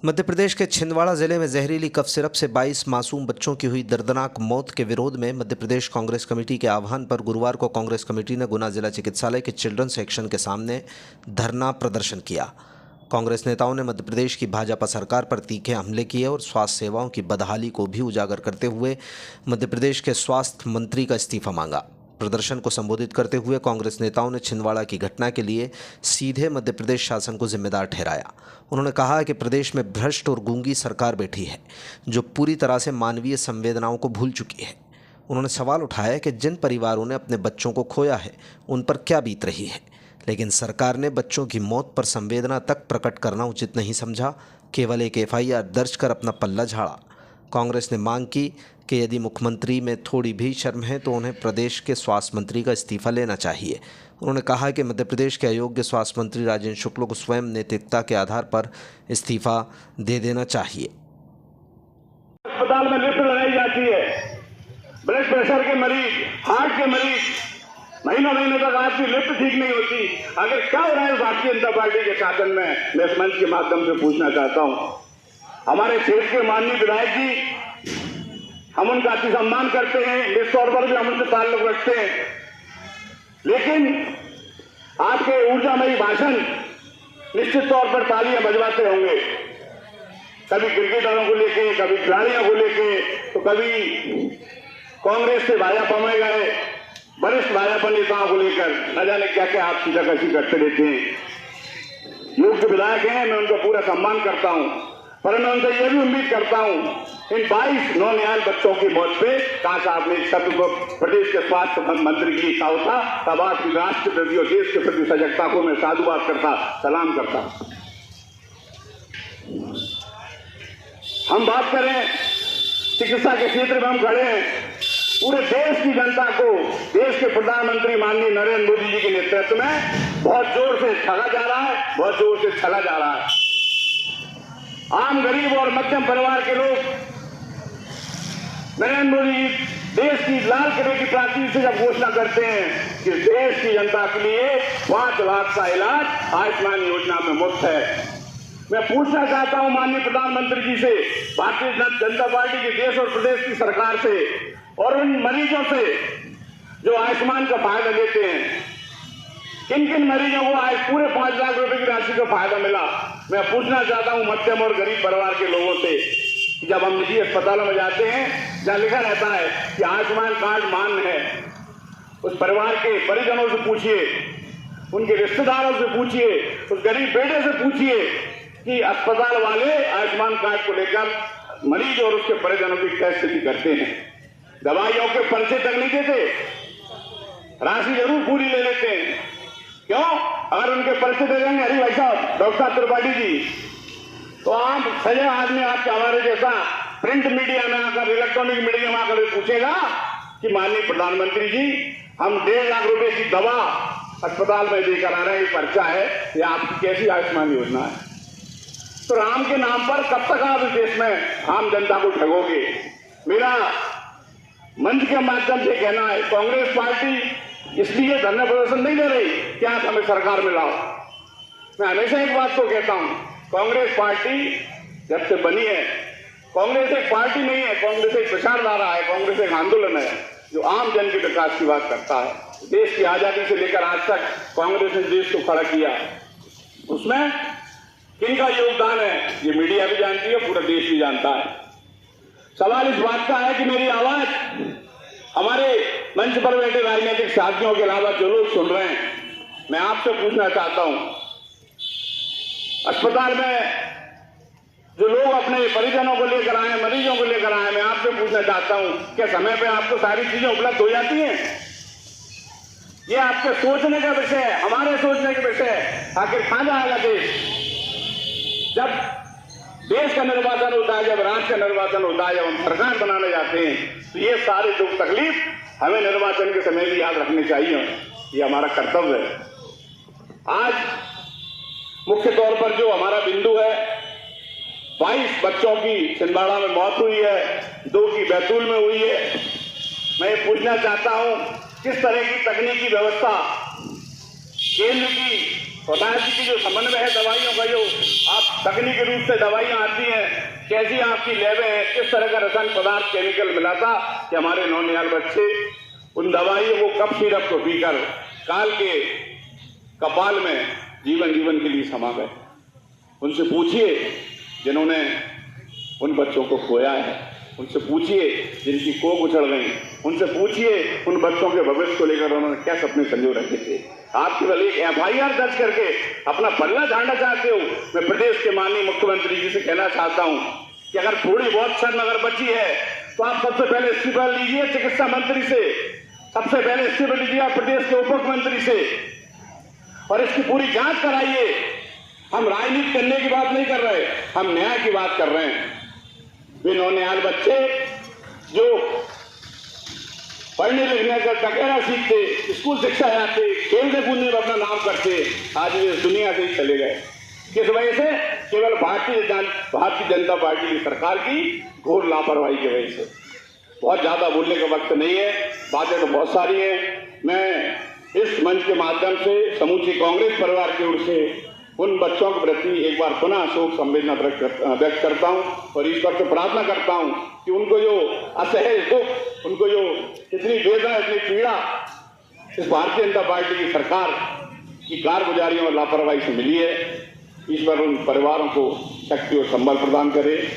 मध्य प्रदेश के छिंदवाड़ा जिले में जहरीली कफ सिरप से 22 मासूम बच्चों की हुई दर्दनाक मौत के विरोध में मध्य प्रदेश कांग्रेस कमेटी के आह्वान पर गुरुवार को कांग्रेस कमेटी ने गुना जिला चिकित्सालय के चिल्ड्रन सेक्शन के सामने धरना प्रदर्शन किया। कांग्रेस नेताओं ने मध्य प्रदेश की भाजपा सरकार पर तीखे हमले किए और स्वास्थ्य सेवाओं की बदहाली को भी उजागर करते हुए मध्य प्रदेश के स्वास्थ्य मंत्री का इस्तीफा मांगा। प्रदर्शन को संबोधित करते हुए कांग्रेस नेताओं ने छिंदवाड़ा की घटना के लिए सीधे मध्य प्रदेश शासन को जिम्मेदार ठहराया। उन्होंने कहा कि प्रदेश में भ्रष्ट और गूंगी सरकार बैठी है जो पूरी तरह से मानवीय संवेदनाओं को भूल चुकी है। उन्होंने सवाल उठाया कि जिन परिवारों ने अपने बच्चों को खोया है उन पर क्या बीत रही है, लेकिन सरकार ने बच्चों की मौत पर संवेदना तक प्रकट करना उचित नहीं समझा, केवल एक एफआईआर दर्ज कर अपना पल्ला झाड़ा। कांग्रेस ने मांग की कि यदि मुख्यमंत्री में थोड़ी भी शर्म है तो उन्हें प्रदेश के स्वास्थ्य मंत्री का इस्तीफा लेना चाहिए। उन्होंने कहा कि मध्य प्रदेश के अयोग्य स्वास्थ्य मंत्री राजेंद्र शुक्ल को स्वयं नैतिकता के आधार पर इस्तीफा दे देना चाहिए। अस्पताल में लिफ्ट लगाई जाती है, ब्लड प्रेशर के मरीज, हार्ट के मरीज, महीनों तक आपकी लिफ्ट ठीक नहीं होती। अगर क्या हो रहा है भारतीय जनता पार्टी के शासन में, मैं इस मंच के माध्यम से पूछना चाहता हूं। हमारे क्षेत्र के माननीय विधायक जी, हम उनका अति सम्मान करते हैं, इस तौर पर भी हम उनसे ताल्लुक रखते हैं, लेकिन आपके ऊर्जामयी भाषण निश्चित तौर पर तालियां बजवाते होंगे। कभी क्रिकेटरों को लेके, कभी खिलाड़ियों को लेके, तो कभी कांग्रेस से भाजपा में गए वरिष्ठ भाजपा नेताओं को लेकर न जाने क्या क्या आप सीधाकशी करते रहते हैं। योग्य विधायक हैं, मैं उनका पूरा सम्मान करता हूं, पर मैं उनसे यह भी उम्मीद करता हूं इन 22 नौनिहाल बच्चों की मौत पे काश आपने इस शब्द को प्रदेश के स्वास्थ्य मंत्री की कहा था, तब आपकी राष्ट्र के प्रति और देश के प्रति सजगता को मैं साधुवाद करता, सलाम करता। हम बात करें चिकित्सा के क्षेत्र में, हम खड़े हैं पूरे देश की जनता को देश के प्रधानमंत्री माननीय नरेंद्र मोदी जी के नेतृत्व में बहुत जोर से ठगा जा रहा है, बहुत जोर से छला जा रहा है। आम गरीब और मध्यम परिवार के लोग नरेंद्र मोदी जी देश की लाल किले की प्राचीर से जब घोषणा करते हैं कि देश की जनता के लिए 5 लाख का इलाज आयुष्मान योजना में मुफ्त है, मैं पूछना चाहता हूं माननीय प्रधानमंत्री जी से, भारतीय जनता पार्टी के देश और प्रदेश की सरकार से और उन मरीजों से जो आयुष्मान का फायदा लेते हैं, किन किन मरीजों को आज पूरे 5 लाख रुपए की राशि का फायदा मिला। मैं पूछना चाहता हूं मध्यम और गरीब परिवार के लोगों से, जब हम निजी अस्पतालों में जाते हैं जहां लिखा रहता है कि आयुष्मान कार्ड मान्य है, उस परिवार के परिजनों से पूछिए, उनके रिश्तेदारों से पूछिए, उस गरीब बेटे से पूछिए कि अस्पताल वाले आयुष्मान कार्ड को लेकर मरीज और उसके परिजनों की क्या स्थिति करते हैं। दवाइयों के पर्चे तक नहीं देते, राशि जरूर पूरी ले लेते हैं। क्यों? अगर उनके पर्चे दे देंगे हरी भाई साहब, डॉक्टर साहब त्रिपाठी जी, तो आप सजे आदमी आपके हमारे जैसा प्रिंट मीडिया में आकर, इलेक्ट्रॉनिक मीडिया में आकर पूछेगा कि माननीय प्रधानमंत्री जी, हम 1.5 लाख रुपए की दवा अस्पताल में देकर आ रहे हैं, ये पर्चा है, ये आपकी कैसी आयुष्मान योजना है? तो राम के नाम पर कब तक आप इस देश में आम जनता को ठगोगे? मेरा मंच के माध्यम से कहना है, कांग्रेस पार्टी इसलिए धरना प्रदर्शन नहीं दे रही कि आप हमें सरकार में लाओ। मैं हमेशा एक बात को कहता हूं, कांग्रेस पार्टी जब से बनी है, कांग्रेस एक पार्टी नहीं है, कांग्रेस एक विचारधारा है, कांग्रेस एक आंदोलन है जो आम जन के विकास की बात करता है। देश की आजादी से लेकर आज तक कांग्रेस ने देश को खड़ा किया, उसमें किनका योगदान है ये मीडिया भी जानती है, पूरा देश भी जानता है। सवाल इस बात का है कि मेरी आवाज हमारे मंच पर बैठे राजनीतिक साथियों के अलावा जो लोग सुन रहे हैं, मैं आपसे पूछना चाहता हूं, अस्पताल में जो लोग अपने परिजनों को लेकर आए, मरीजों को लेकर आए, मैं आपसे पूछना चाहता हूं, क्या समय पे आपको सारी चीजें उपलब्ध हो जाती हैं? ये आपके सोचने का विषय है, हमारे सोचने का विषय है। आखिर कहां जाएगा देश? जब देश का निर्वाचन होता है, जब राज्य का निर्वाचन होता है, जब हम सरकार बनाने जाते हैं, तो ये सारे दुख तकलीफ हमें निर्वाचन के समय भी याद रखने चाहिए, ये हमारा कर्तव्य है। आज मुख्य तौर पर जो हमारा बिंदु है, 22 बच्चों की छिंदवाड़ा में मौत हुई है, 2 की बैतूल में हुई है। मैं ये पूछना चाहता हूं, किस तरह की तकनीकी व्यवस्था केंद्र की स्वतः की जो समन्वय है दवाइयों का, जो आप तकनीकी रूप से दवाइयां आती हैं, कैसी आपकी लैबें हैं, किस तरह का रसायन पदार्थ केमिकल मिला था कि हमारे नौनिहाल बच्चे उन दवाइयों को कप सिरप को पीकर काल के कपाल में जीवन के लिए समा गए। उनसे पूछिए जिन्होंने उन बच्चों को खोया है, उनसे पूछिए जिनकी कोख उछड़ गई, उनसे पूछिए उन बच्चों के भविष्य को लेकर उन्होंने क्या सपने संजो रखे थे। आप केवल एक FIR दर्ज करके अपना पल्ला झाड़ना चाहते हो। मैं प्रदेश के माननीय मुख्यमंत्री जी से कहना चाहता हूं कि अगर थोड़ी बहुत शर्म अगर बची है तो आप सबसे पहले इस्तीफा लीजिए चिकित्सा मंत्री से, सबसे पहले इस्तीफा लीजिए आप प्रदेश के उप मुख्यमंत्री से और इसकी पूरी जांच कराइए। हम राजनीति करने की बात नहीं कर रहे, हम न्याय की बात कर रहे हैं। वे नौनिहाल बच्चे जो पढ़ने लिखने का टकेरा सीखते, स्कूल शिक्षा जाते, खेलने कूदने में अपना नाम करते, आज वे इस दुनिया से ही चले गए। किस वजह से? केवल भारतीय जनता पार्टी की सरकार की घोर लापरवाही की वजह से। बहुत ज्यादा बोलने का वक्त नहीं है, बातें तो बहुत सारी हैं। मैं इस मंच के माध्यम से समूची कांग्रेस परिवार की ओर से उन बच्चों के प्रति एक बार पुनः शोक संवेदना व्यक्त करता हूं और ईश्वर से प्रार्थना करता हूं कि उनको जो असहज दुख, उनको जो इतनी वेदना, इतनी पीड़ा इस भारतीय जनता पार्टी की सरकार की कारगुजारी और लापरवाही से मिली है, ईश्वर उन परिवारों को शक्ति और संबल प्रदान करे।